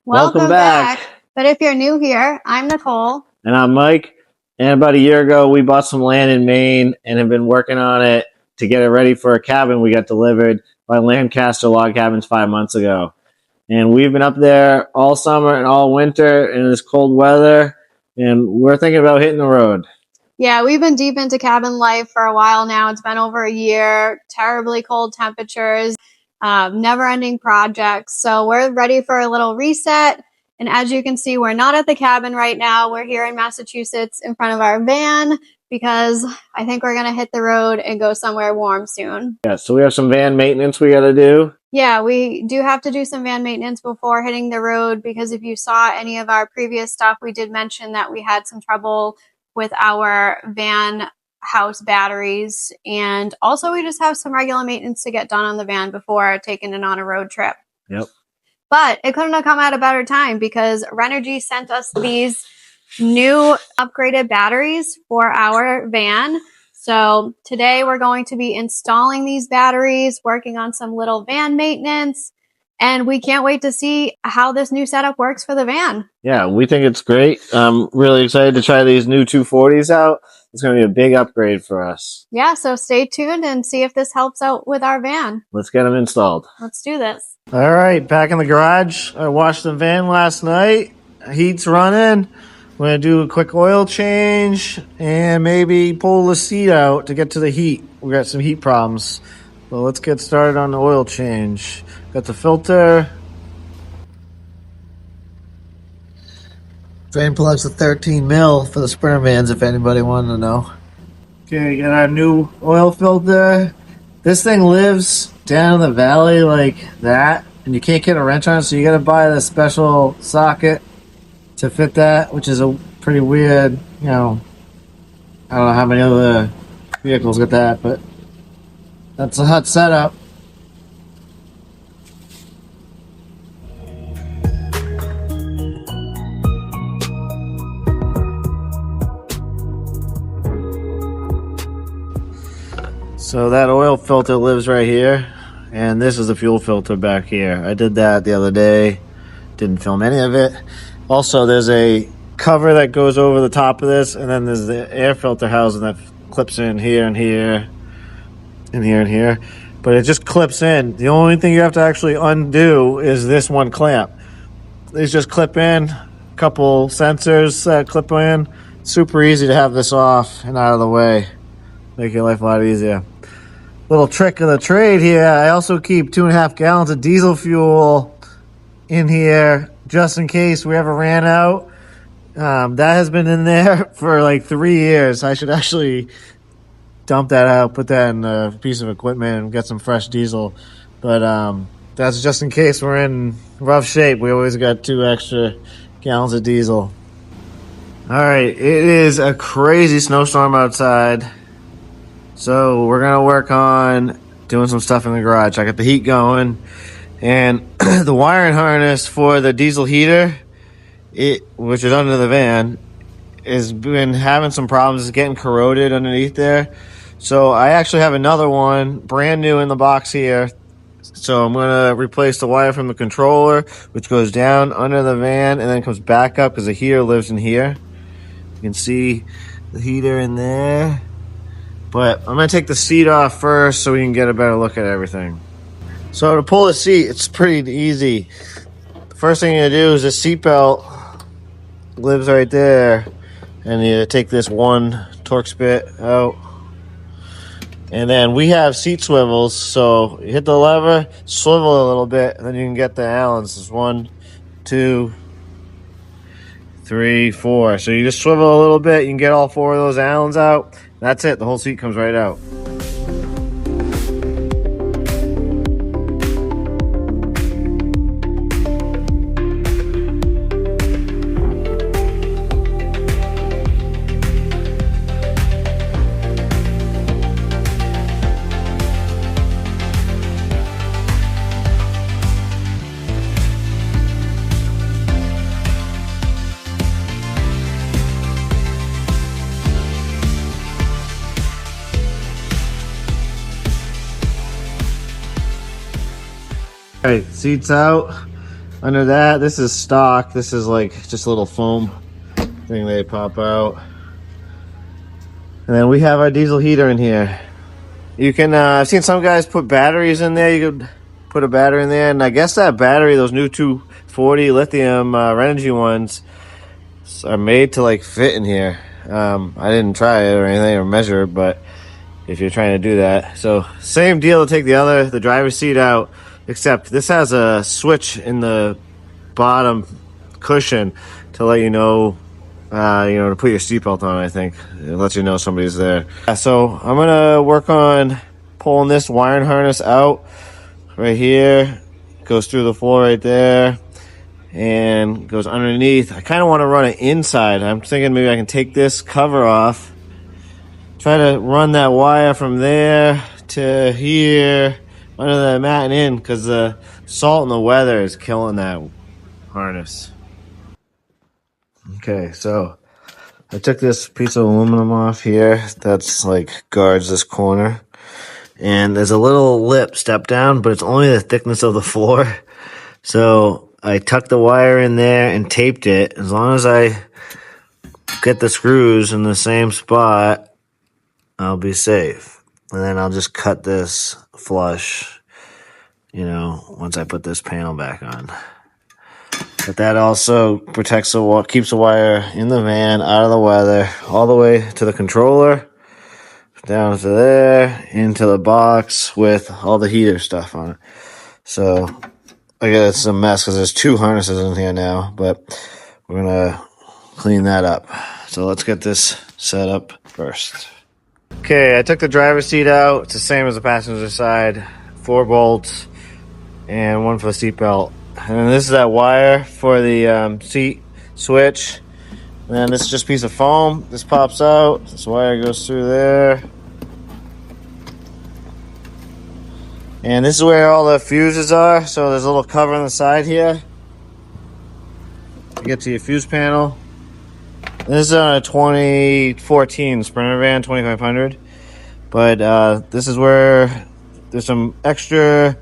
Welcome back. But if you're new here, I'm Nicole. And I'm Mike. And about a year ago, we bought some land in Maine and have been working on it to get it ready for a cabin we got delivered by Lancaster Log Cabins 5 months ago. And we've been up there all summer and all winter in this cold weather, and we're thinking about hitting the road. Yeah, we've been deep into cabin life for a while now. It's been over a year, terribly cold temperatures, never-ending projects. So we're ready for a little reset. And as you can see, we're not at the cabin right now. We're here in Massachusetts in front of our van because I think we're going to hit the road and go somewhere warm soon. Yeah, so we have some van maintenance we got to do. Yeah, we do have to do some van maintenance before hitting the road because if you saw any of our previous stuff, we did mention that we had some trouble with our van house batteries. And also we just have some regular maintenance to get done on the van before taking it on a road trip. Yep. But it couldn't have come at a better time because Renogy sent us these new upgraded batteries for our van. So today we're going to be installing these batteries, working on some little van maintenance, and we can't wait to see how this new setup works for the van. Yeah, we think it's great. I'm really excited to try these new 240s out. It's going to be a big upgrade for us. Yeah, so stay tuned and see if this helps out with our van. Let's get them installed. Let's do this. All right, back in the garage. I washed the van last night. Heat's running. I'm going to do a quick oil change and maybe pull the seat out to get to the heat. We got some heat problems. So let's get started on the oil change. Got the filter. Drain plug's a 13 mil for the Sprinter vans, if anybody wanted to know. Okay, got our new oil filter. This thing lives down in the valley like that, and you can't get a wrench on it, so you gotta buy the special socket to fit that, which is a pretty weird, I don't know how many other vehicles get that, but that's a hot setup. So that oil filter lives right here, and this is the fuel filter back here. I did that the other day, didn't film any of it. Also, there's a cover that goes over the top of this, and then there's the air filter housing that clips in here and here, and here and here. But it just clips in. The only thing you have to actually undo is this one clamp. These just clip in, a couple sensors that clip in. Super easy to have this off and out of the way. Make your life a lot easier. Little trick of the trade here, I also keep 2.5 gallons of diesel fuel in here just in case we ever ran out. That has been in there for like 3 years. I should actually dump that out, put that in a piece of equipment and get some fresh diesel. But that's just in case we're in rough shape. We always got 2 extra gallons of diesel. All right, it is a crazy snowstorm outside. So we're going to work on doing some stuff in the garage. I got the heat going, and the wiring harness for the diesel heater, which is under the van, has been having some problems. It's getting corroded underneath there. So I actually have another one brand new in the box here. So I'm going to replace the wire from the controller, which goes down under the van and then comes back up because the heater lives in here. You can see the heater in there. But I'm going to take the seat off first so we can get a better look at everything. So to pull the seat, it's pretty easy. The first thing you do is the seat belt lives right there. And you take this one Torx bit out. And then we have seat swivels. So you hit the lever, swivel a little bit, and then you can get the Allens. There's 1, 2, 3, 4. So you just swivel a little bit, you can get all 4 of those Allens out. That's it, the whole seat comes right out. All right, seats out. Under that, this is stock. This is like just a little foam thing they pop out. And then we have our diesel heater in here. You can, I've seen some guys put batteries in there. You could put a battery in there. And I guess that battery, those new 240 lithium Renogy ones, are made to like fit in here. I didn't try it or anything or measure it, but if you're trying to do that. So same deal to take the driver's seat out, except this has a switch in the bottom cushion to let you know, to put your seatbelt on. I think it lets you know somebody's there. So I'm gonna work on pulling this wiring harness out right here. Goes through the floor right there and goes underneath. I kind of want to run it inside. I'm thinking maybe I can take this cover off, try to run that wire from there to here under the mat and in, because the salt and the weather is killing that harness. Okay, so I took this piece of aluminum off here that's like guards this corner, and there's a little lip step down, but it's only the thickness of the floor. So I tucked the wire in there and taped it. As long as I get the screws in the same spot, I'll be safe. And then I'll just cut this flush, once I put this panel back on. But that also protects keeps the wire in the van, out of the weather, all the way to the controller, down to there, into the box with all the heater stuff on it. So I guess it's a mess because there's 2 harnesses in here now, but we're gonna clean that up. So let's get this set up first. Okay, I took the driver's seat out. It's the same as the passenger side. 4 bolts and 1 for the seat belt. And this is that wire for the seat switch. And then this is just a piece of foam. This pops out. This wire goes through there. And this is where all the fuses are. So there's a little cover on the side here. You get to your fuse panel. This is on a 2014 Sprinter van, 2500. But this is where there's some extra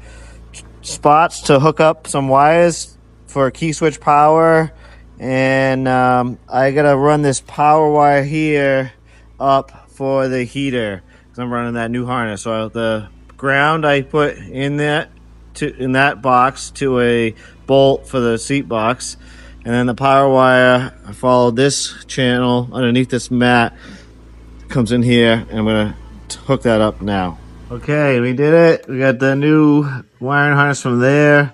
spots to hook up some wires for key switch power. And I gotta run this power wire here up for the heater because I'm running that new harness. So the ground I put in that box to a bolt for the seat box, and then the power wire, I follow this channel underneath this mat, comes in here, and I'm gonna hook that up now. Okay, we did it. We got the new wiring harness from there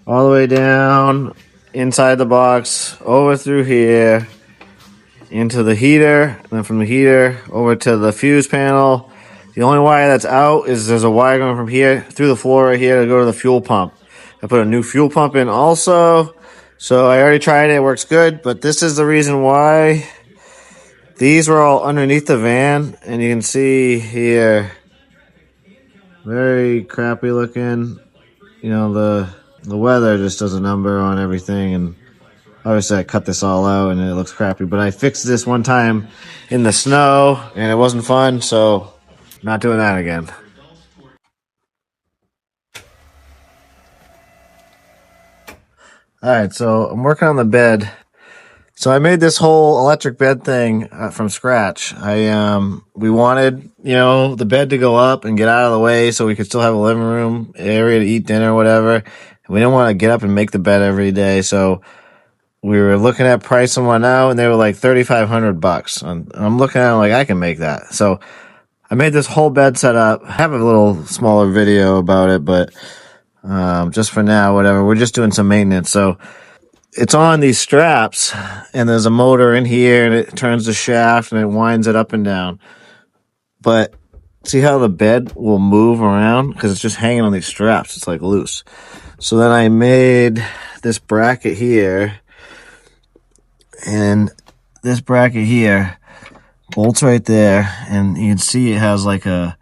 all the way down inside the box, over through here into the heater, and then from the heater over to the fuse panel. The only wire that's out is there's a wire going from here through the floor right here to go to the fuel pump. I put a new fuel pump in also, so I already tried it. It works good, but this is the reason why these were all underneath the van, and you can see here, very crappy looking. The weather just does a number on everything, and obviously I cut this all out and it looks crappy, but I fixed this one time in the snow and it wasn't fun, so not doing that again. Alright, so I'm working on the bed. So I made this whole electric bed thing from scratch. We wanted, the bed to go up and get out of the way so we could still have a living room area to eat dinner or whatever. We didn't want to get up and make the bed every day, so we were looking at pricing one out, and they were like $3,500. And I'm looking at it like I can make that. So I made this whole bed set up. I have a little smaller video about it, but just for now, whatever. We're just doing some maintenance. So it's on these straps, and there's a motor in here, and it turns the shaft, and it winds it up and down. But see how the bed will move around? Because it's just hanging on these straps. It's like loose. So then I made this bracket here, and this bracket here bolts right there, and you can see it has like I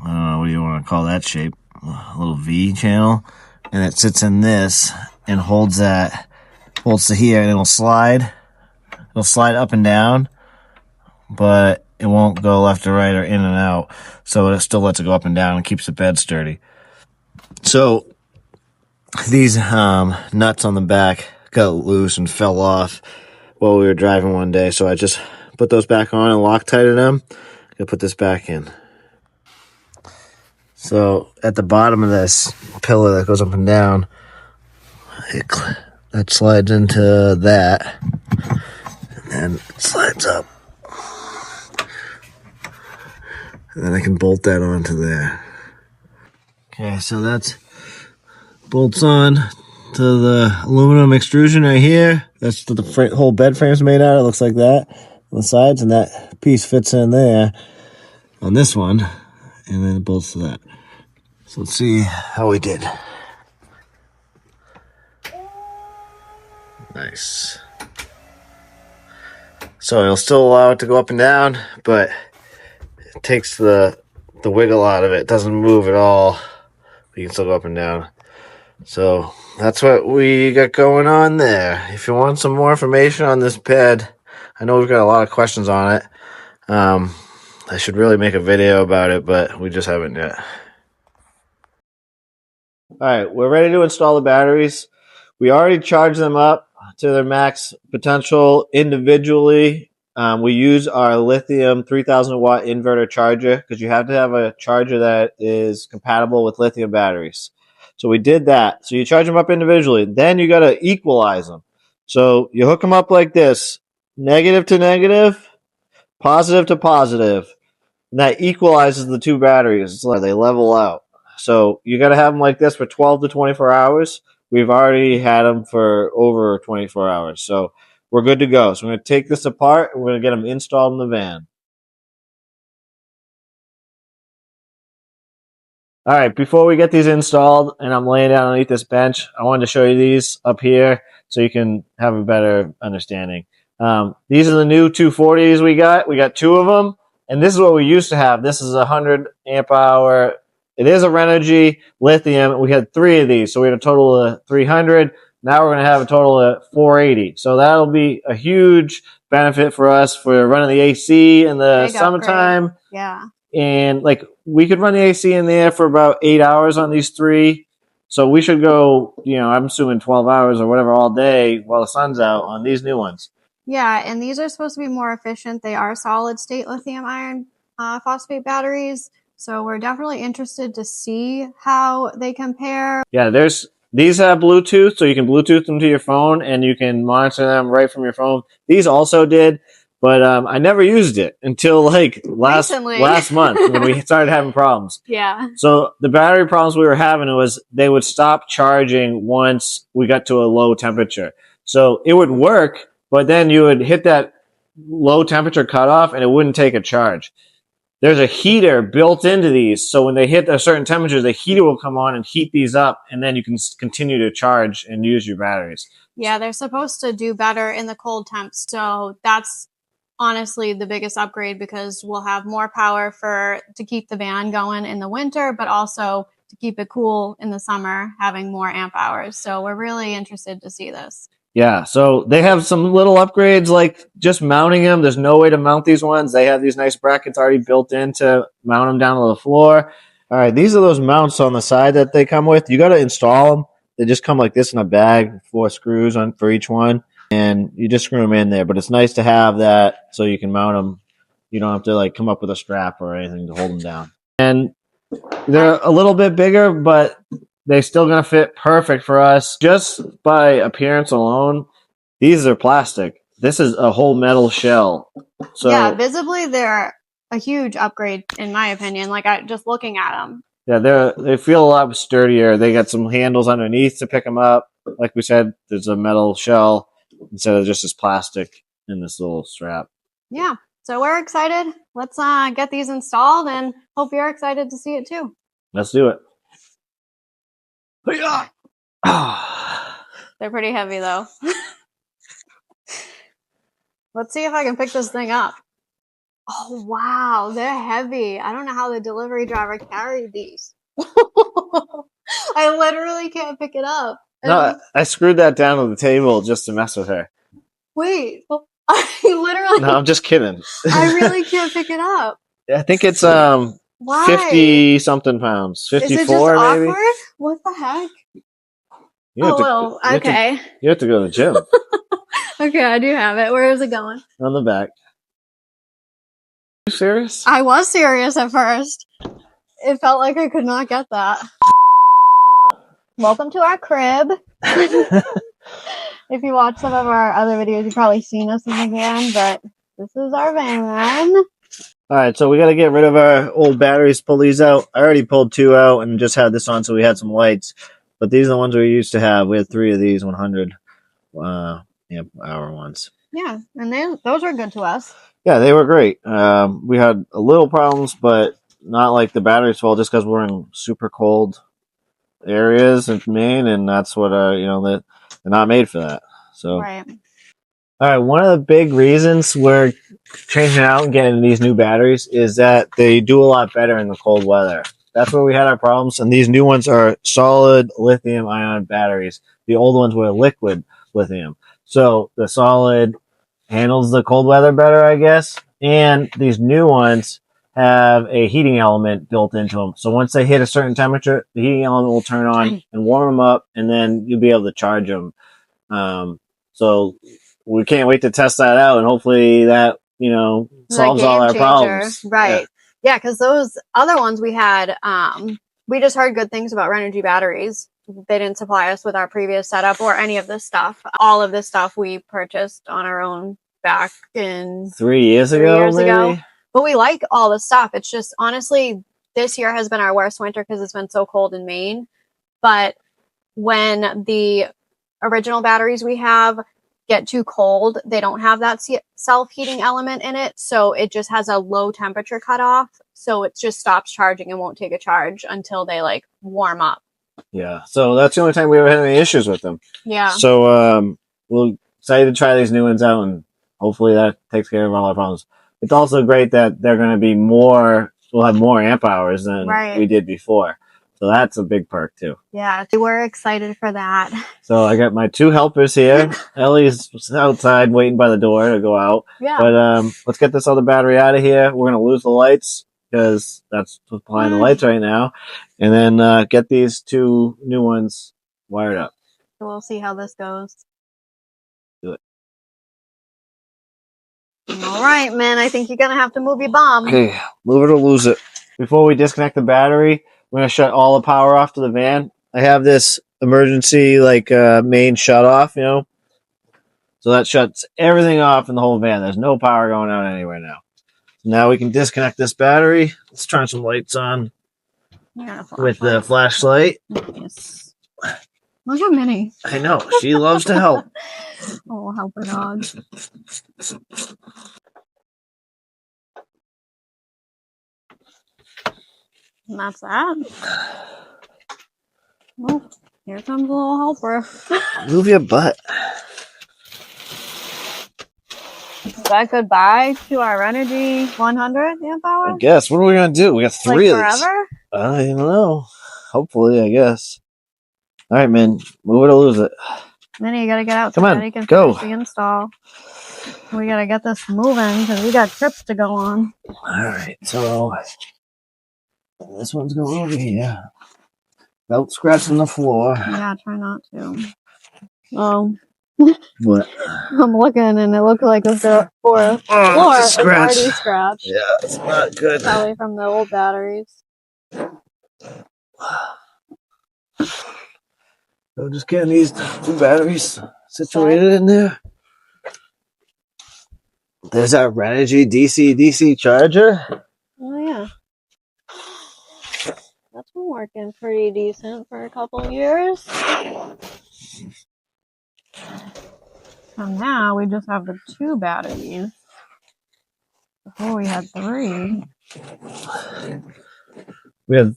don't know, what do you want to call that shape? A little V channel, and it sits in this and holds to here, and it'll slide up and down, but it won't go left or right or in and out, so it still lets it go up and down and keeps the bed sturdy. So these nuts on the back got loose and fell off while we were driving one day, so I just put those back on and Loctited them. Gonna put this back in. So at the bottom of this pillar that goes up and down, that slides into that, and then it slides up, and then I can bolt that onto there. Okay, so that's bolts on to the aluminum extrusion right here. That's what the whole bed frame's made out of. It looks like that on the sides, and that piece fits in there on this one, and then it bolts to that. So let's see how we did. Nice. So it'll still allow it to go up and down, but it takes the wiggle out of it. It doesn't move at all. You can still go up and down. So that's what we got going on there. If you want some more information on this bed, I know we've got a lot of questions on it. I should really make a video about it, but we just haven't yet. All right, we're ready to install the batteries. We already charged them up to their max potential individually. We use our lithium 3000 watt inverter charger because you have to have a charger that is compatible with lithium batteries. So we did that. So you charge them up individually. Then you got to equalize them. So you hook them up like this, negative to negative, positive to positive. And that equalizes the two batteries. So they level out. So you got to have them like this for 12 to 24 hours. We've already had them for over 24 hours. So we're good to go. So we're going to take this apart and we're going to get them installed in the van. All right, before we get these installed and I'm laying down underneath this bench, I wanted to show you these up here so you can have a better understanding. These are the new 240s we got. We got two of them, and this is what we used to have. This is a 100 amp hour. It is a Renogy lithium. We had three of these, so we had a total of 300. Now we're going to have a total of 480. So that'll be a huge benefit for us for running the AC in the summertime. Upgrade. Yeah. And like we could run the AC in there for about 8 hours on these three. So we should go, I'm assuming 12 hours or whatever all day while the sun's out on these new ones. Yeah, and these are supposed to be more efficient. They are solid state lithium iron phosphate batteries. So we're definitely interested to see how they compare. Yeah, these have Bluetooth, so you can Bluetooth them to your phone and you can monitor them right from your phone. These also did, but I never used it until like last month when we started having problems. Yeah. So the battery problems we were having was they would stop charging once we got to a low temperature. So it would work, but then you would hit that low temperature cutoff and it wouldn't take a charge. There's a heater built into these, so when they hit a certain temperature, the heater will come on and heat these up, and then you can continue to charge and use your batteries. Yeah, they're supposed to do better in the cold temps, so that's honestly the biggest upgrade because we'll have more power to keep the van going in the winter, but also to keep it cool in the summer, having more amp hours. So we're really interested to see this. Yeah, so they have some little upgrades like just mounting them. There's no way to mount these ones. They have these nice brackets already built in to mount them down to the floor. All right, these are those mounts on the side that they come with. You got to install them. They just come like this in a bag, 4 screws on for each one, and you just screw them in there. But it's nice to have that so you can mount them. You don't have to like come up with a strap or anything to hold them down. And they're a little bit bigger, but they're still going to fit perfect for us. Just by appearance alone, these are plastic. This is a whole metal shell. So yeah, visibly they're a huge upgrade in my opinion. Like just looking at them. Yeah, they feel a lot sturdier. They got some handles underneath to pick them up. Like we said, there's a metal shell instead of just this plastic in this little strap. Yeah, so we're excited. Let's get these installed and hope you're excited to see it too. Let's do it. They're pretty heavy though. Let's see if I can pick this thing up. Oh wow, they're heavy. I don't know how the delivery driver carried these. I literally can't pick it up. No, I screwed that down to the table just to mess with her. Wait, I literally... No, I'm just kidding. I really can't pick it up. I think it's 50 something pounds. 54 Is it just maybe. awkward? What the heck? You have Oh, well, okay. You have to go to the gym. Okay, I do have it. Where is it going? On the back. Are you serious? I was serious at first. It felt like I could not get that. Welcome to our crib. If you watch some of our other videos, you've probably seen us in the van, but this is our van. Alright, so we got to get rid of our old batteries, pull these out. I already pulled 2 out and just had this on so we had some lights. But these are the ones we used to have. We had 3 of these 100 hour ones. Yeah, and those were good to us. Yeah, they were great. We had a little problems, but not like the batteries fault, just because we're in super cold areas in Maine, and that's what they're not made for that. So, right. All right, one of the big reasons we're changing out and getting these new batteries is that they do a lot better in the cold weather. That's where we had our problems, and these new ones are solid lithium ion batteries. The old ones were liquid lithium. So the solid handles the cold weather better, I guess. And these new ones have a heating element built into them. So once they hit a certain temperature, the heating element will turn on and warm them up, and then you'll be able to charge them. So we can't wait to test that out, and hopefully that solves all our problems. Right? Yeah, because those other ones we had, we just heard good things about Renogy batteries. They didn't supply us with our previous setup or any of this stuff. All of this stuff we purchased on our own back in 3 years ago. But we like all the stuff. It's just, honestly, this year has been our worst winter because it's been so cold in Maine. But when the original batteries we have get too cold, they don't have that self-heating element in it. So it just has a low temperature cutoff. So it just stops charging and won't take a charge until they warm up. Yeah. So that's the only time we ever had any issues with them. Yeah. So we're excited to try these new ones out, and hopefully that takes care of all our problems. It's also great that they're going to be we'll have more amp hours than we did before. So that's a big perk too. Yeah, we're excited for that. So I got my 2 helpers here. Ellie's outside waiting by the door to go out. Yeah. But let's get this other battery out of here. We're going to lose the lights because that's what's behind the lights right now. And then get these 2 new ones wired up. So we'll see how this goes. Do it. All right, man. I think you're going to have to move your bomb. Okay, move it or lose it. Before we disconnect the battery, we're going to shut all the power off to the van. I have this emergency main shut off, so that shuts everything off in the whole van. There's no power going out anywhere now. Now we can disconnect this battery. Let's turn some lights on with the flashlight. Yes. Look how many. I know. She loves to help. Oh, helper dog. And that's that. Well, here comes a little helper. Move your butt. Is that goodbye to our Renogy 100 amp hour? I guess. What are we going to do? We got 3 of these. Forever? I don't know. Hopefully, I guess. All right, man. Move it or lose it. Minnie, you got to get out. Come on, go. The install. We got to get this moving because we got trips to go on. All right, so this one's going over here. Belt scratching the floor. Yeah, try not to. Oh. What? I'm looking and it looked like the floor is already scratched. Yeah, it's not good. Probably from the old batteries. So just getting these 2 batteries situated in there. There's our Renogy DC charger. Oh yeah. That's been working pretty decent for a couple of years. So now we just have the 2 batteries. Before we had 3. We had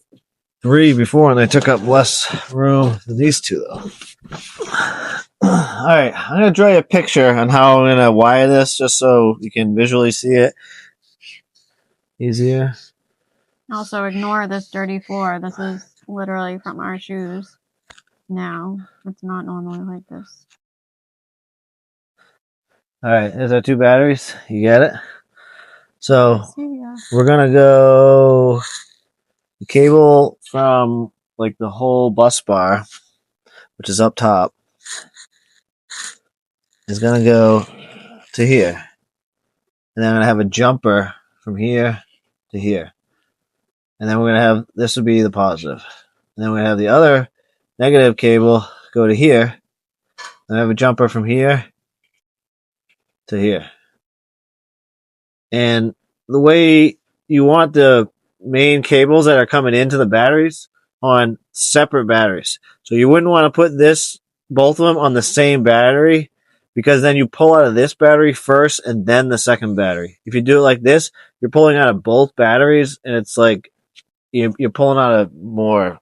3 before, and they took up less room than these 2, though. All right, I'm going to draw you a picture on how I'm going to wire this, just so you can visually see it easier. Also, ignore this dirty floor. This is literally from our shoes. Now, it's not normally like this. All right, there's our 2 batteries. You get it? So we're going to go the cable from the whole bus bar which is up top, is going to go to here. And then I'm going to have a jumper from here to here. And then we're going to have, this would be the positive. And then we're going to have the other negative cable go to here. And I have a jumper from here to here. And the way you want the main cables that are coming into the batteries on separate batteries. So you wouldn't want to put both of them on the same battery, because then you pull out of this battery first and then the second battery. If you do it like this, you're pulling out of both batteries, and it's like you're pulling out of more.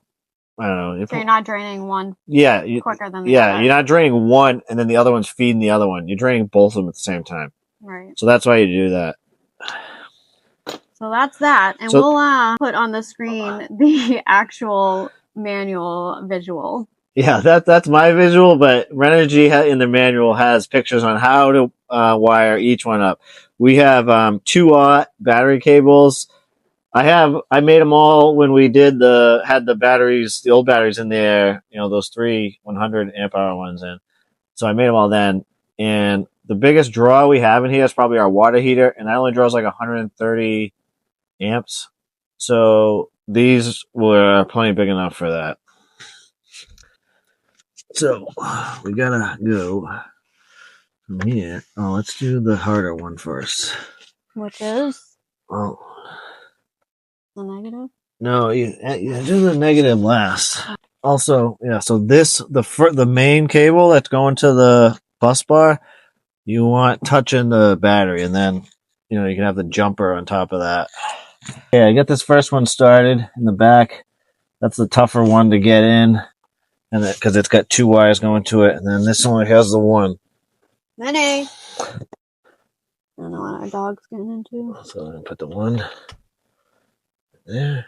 I don't know. So you're not draining one quicker than the other. You're not draining one and then the other one's feeding the other one. You're draining both of them at the same time. Right. So that's why you do that. So that's that. And we'll put on the screen the actual manual visual. Yeah, that's my visual, but Renogy in the manual has pictures on how to wire each one up. We have 2-watt battery cables. I made them all when we had the batteries, the old batteries in there, those 3 100 amp hour ones in. So I made them all then. And the biggest draw we have in here is probably our water heater, and that only draws like 130 amps. So these were plenty big enough for that. So we gotta go from here. Oh, let's do the harder one first. Which is? Oh. The negative? No, you do the negative last. Also, yeah, so the main cable that's going to the bus bar, you want touching the battery, and then, you can have the jumper on top of that. Yeah, I get this first one started in the back. That's the tougher one to get in, and because it's got 2 wires going to it, and then this one has the one. Minnie! I don't know what our dog's getting into. So I'm going to put the one there.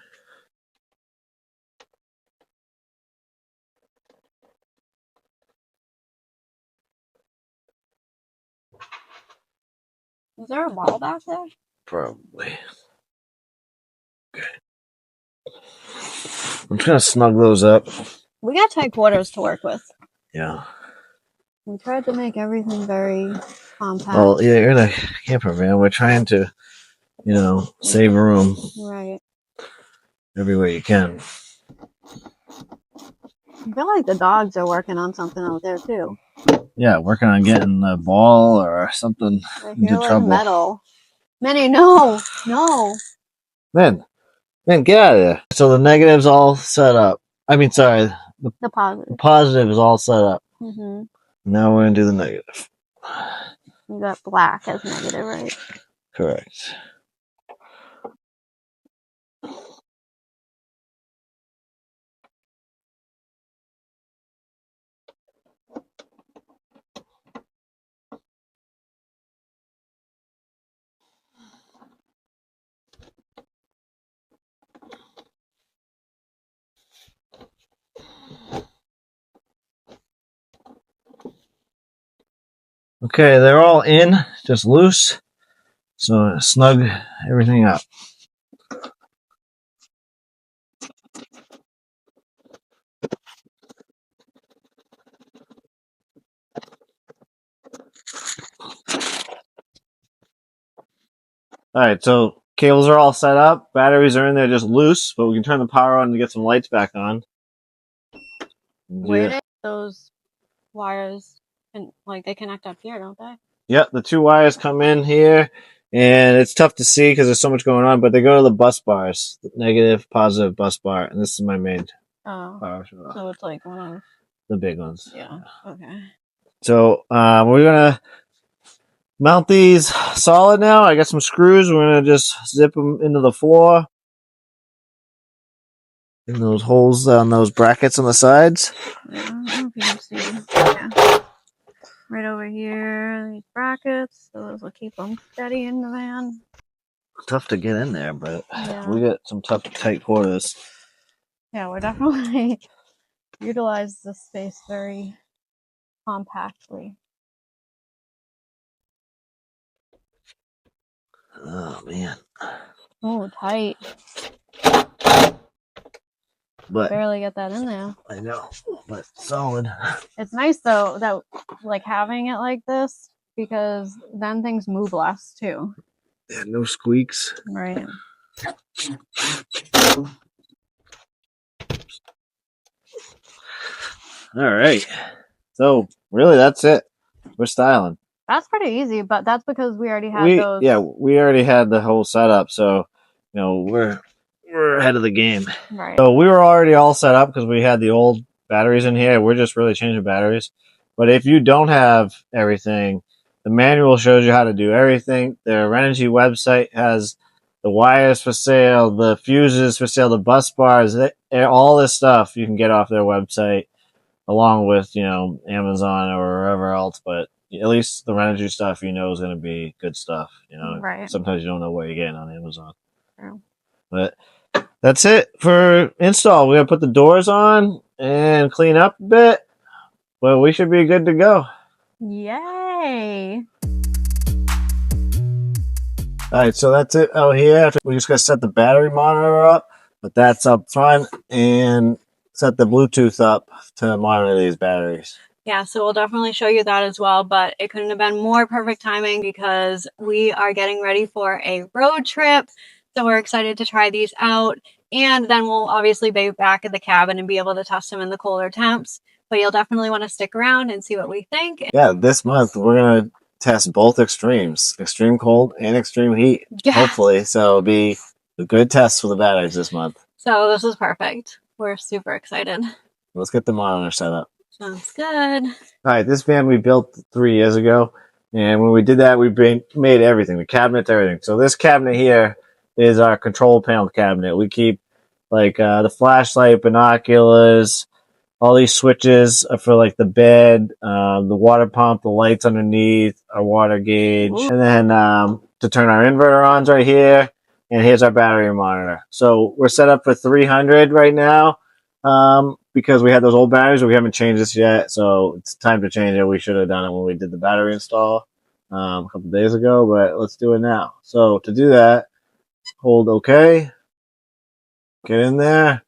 Is there a ball back there? Probably. Okay. I'm just going to snug those up. We got tight quarters to work with. Yeah. We tried to make everything very compact. Well, yeah, you're in a camper van. We're trying to, save room. Right. Every way you can. I feel like the dogs are working on something out there too. Yeah, working on getting the ball or something into trouble. Metal. Minnie, no. Man, get out of there. So the negative's all set up. I mean, sorry, the positive. The positive is all set up. Mm-hmm. Now we're gonna do the negative. You got black as negative, right? Correct. Okay, they're all in, just loose. So snug everything up. Alright, so cables are all set up. Batteries are in there just loose, but we can turn the power on to get some lights back on. Where did those wires, they connect up here, don't they? Yep, the 2 wires come in here, and it's tough to see because there's so much going on, but they go to the bus bars, the negative, positive bus bar, and this is my main power. So it's like one of the big ones. Yeah, okay. So we're going to mount these solid now. I got some screws. We're going to just zip them into the floor. In those holes on those brackets on the sides. Yeah, I don't know if you can see. Yeah. Right over here, these brackets. So those will keep them steady in the van. Tough to get in there, but we got some tough, tight quarters. Yeah, we're definitely utilize this space very compactly. Oh, man. Oh, tight. but barely get that in there. I know, but solid. It's nice though that like having it like this because then things move less too. Yeah, no squeaks. Right. All right. So really, that's it. We're styling. That's pretty easy, but that's because we already had those. Yeah, we already had the whole setup, so we're ahead of the game. Right. So we were already all set up because we had the old batteries in here. We're just really changing batteries. But if you don't have everything, the manual shows you how to do everything. The Renogy website has the wires for sale, the fuses for sale, the bus bars, all this stuff you can get off their website, along with Amazon or wherever else. But at least the Renogy stuff is going to be good stuff. Right. Sometimes you don't know what you're getting on Amazon. True. But that's it for install. We're going to put the doors on and clean up a bit, but we should be good to go. Yay! All right, so that's it out here. We just got to set the battery monitor up, but that's up front, and set the Bluetooth up to monitor these batteries. Yeah, so we'll definitely show you that as well, but it couldn't have been more perfect timing because we are getting ready for a road trip. So we're excited to try these out, and then we'll obviously be back at the cabin and be able to test them in the colder temps. But you'll definitely want to stick around and see what we think. Yeah, this month we're going to test both extremes, extreme cold and extreme heat, hopefully. So it'll be a good test for the batteries this month. So this is perfect. We're super excited. Let's get the monitor set up. Sounds good. All right, this van we built 3 years ago, and when we did that, we made everything, the cabinet, everything. So this cabinet here is our control panel cabinet. We keep like the flashlight, binoculars, all these switches for like the bed, the water pump, the lights underneath, our water gauge, and then to turn our inverter on right here. And here's our battery monitor. So we're set up for 300 right now because we had those old batteries, but we haven't changed this yet. So it's time to change it. We should have done it when we did the battery install a couple days ago, but let's do it now. So to do that, hold OK, get in there,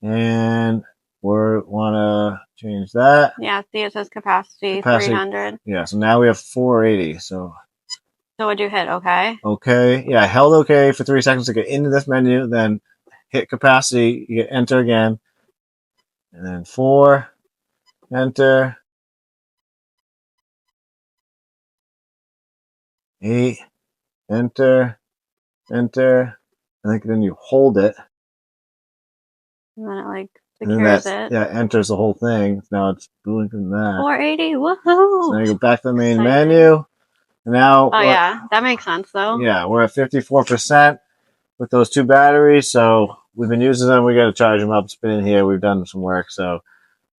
and we want to change that. Yeah, see it says capacity 300. Yeah, so now we have 480. So would you hit OK? OK. Yeah, I held OK for 3 seconds to get into this menu, then hit capacity, you hit enter again, and then 4, enter, 8, enter, enter. I think then you hold it. And then it like secures it. Yeah, enters the whole thing. Now it's booting from that. 480, woohoo! So now you go back to the main menu. Now, yeah, that makes sense though. Yeah, we're at 54% with those 2 batteries. So we've been using them. We got to charge them up. It's been in here. We've done some work. So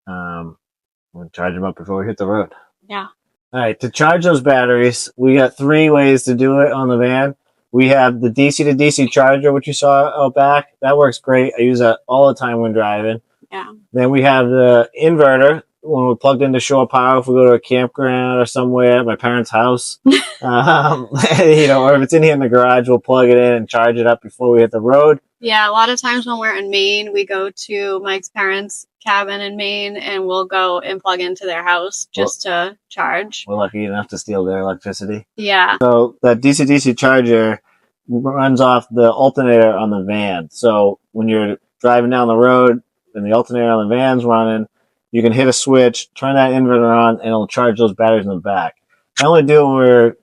we'll charge them up before we hit the road. Yeah. All right, to charge those batteries, we got 3 ways to do it on the van. We have the DC to DC charger, which you saw out back. That works great. I use that all the time when driving. Yeah. Then we have the inverter when we're plugged into shore power. If we go to a campground or somewhere at my parents' house, or if it's in here in the garage, we'll plug it in and charge it up before we hit the road. Yeah, a lot of times when we're in Maine, we go to Mike's parents' cabin in Maine, and we'll go and plug into their house just to charge. We're lucky enough to steal their electricity. Yeah. So that DC-DC charger runs off the alternator on the van. So when you're driving down the road and the alternator on the van's running, you can hit a switch, turn that inverter on, and it'll charge those batteries in the back. I only do it when we're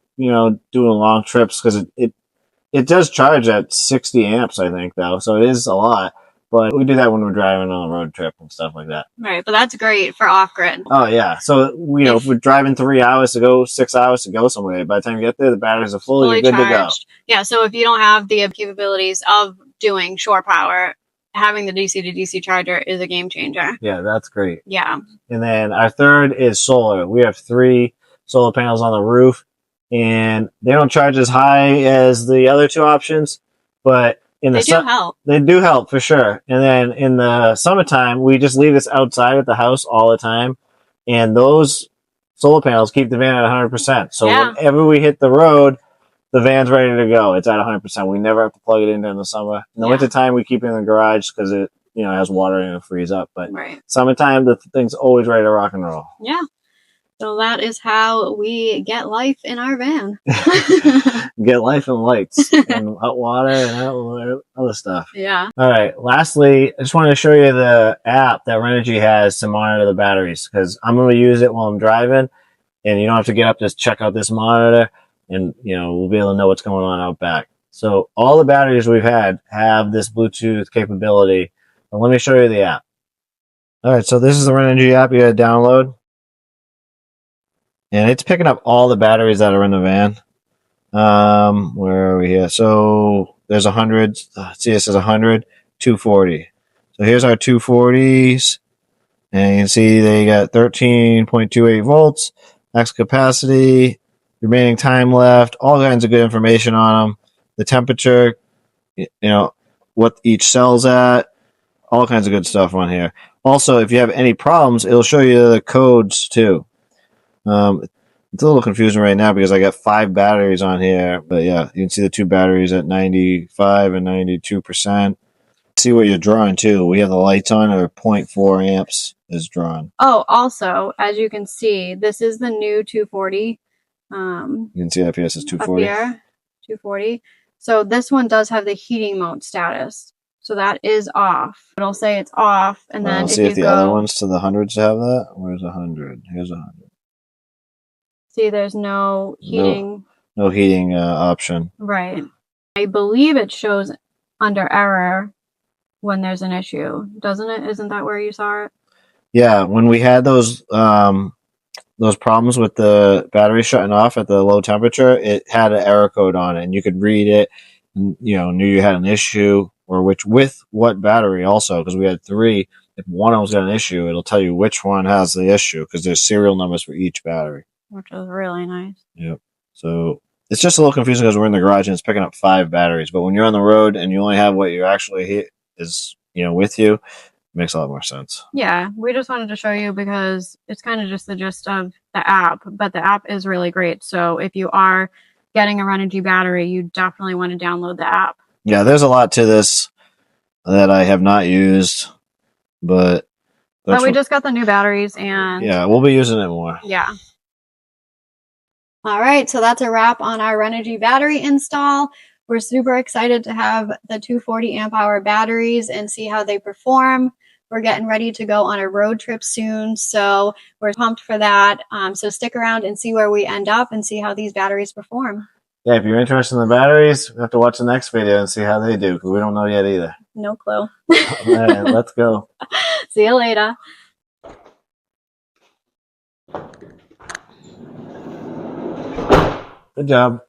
doing long trips because it does charge at 60 amps, I think, though. So it is a lot. But we do that when we're driving on a road trip and stuff like that. Right, but that's great for off-grid. Oh, yeah. So, if we're driving 3 hours to go, 6 hours to go somewhere, by the time you get there, the batteries are fully you're good charged. To go. Yeah, so if you don't have the capabilities of doing shore power, having the DC to DC charger is a game changer. Yeah, that's great. Yeah. And then our third is solar. We have 3 solar panels on the roof, and they don't charge as high as the other 2 options, but they do help. They do help for sure. And then in the summertime, we just leave this outside at the house all the time, and those solar panels keep the van at 100%. So whenever we hit the road, the van's ready to go. It's at 100%. We never have to plug it in during the summer. In the wintertime, we keep it in the garage because you know, it has water and it'll freeze up. But right. summertime, the thing's always ready to rock and roll. Yeah. So that is how we get life in our van. Get life and lights and hot water and other stuff. Yeah. All right. Lastly, I just wanted to show you the app that Renogy has to monitor the batteries, because I'm going to use it while I'm driving, and you don't have to get up to check out this monitor, and you know, we'll be able to know what's going on out back. So all the batteries we've had have this Bluetooth capability. But let me show you the app. All right. So this is the Renogy app you got to download. And it's picking up all the batteries that are in the van. Where are we here? So there's 100. See, this is 100, 240. So here's our 240s. And you can see they got 13.28 volts, max capacity, remaining time left, all kinds of good information on them. The temperature, you know, what each cell's at, all kinds of good stuff on here. Also, if you have any problems, it'll show you the codes too. It's a little confusing right now because I got 5 batteries on here, but yeah, you can see the 2 batteries at 95 and 92%. See what you're drawing too. We have the lights on, or 0.4 amps is drawn. Oh, also, as you can see, this is the new 240. You can see up here it says 240. Up here, 240. So this one does have the heating mode status. So that is off. It'll say it's off, and then see if the other ones to the hundreds have that. Where's 100? Here's 100. See, there's no heating. No heating option. Right. I believe it shows under error when there's an issue, doesn't it? Isn't that where you saw it? Yeah, when we had those problems with the battery shutting off at the low temperature, it had an error code on it, and you could read it, and you know, knew you had an issue, or with what battery also, because we had 3. If one of them's got an issue, it'll tell you which one has the issue, because there's serial numbers for each battery. Which is really nice. Yep. So it's just a little confusing because we're in the garage and it's picking up 5 batteries. But when you're on the road and you only have what you actually is, you know, with you, it makes a lot more sense. Yeah, we just wanted to show you because it's kind of just the gist of the app, but the app is really great. So if you are getting a Renogy battery, you definitely want to download the app. Yeah, there's a lot to this that I have not used, but we just got the new batteries, and yeah, we'll be using it more. Yeah. All right, so that's a wrap on our Renogy battery install. We're super excited to have the 240 amp hour batteries and see how they perform. We're getting ready to go on a road trip soon, so we're pumped for that. So stick around and see where we end up and see how these batteries perform. Yeah, if you're interested in the batteries, you have to watch the next video and see how they do, because we don't know yet either. No clue. All right, let's go. See you later. Good job.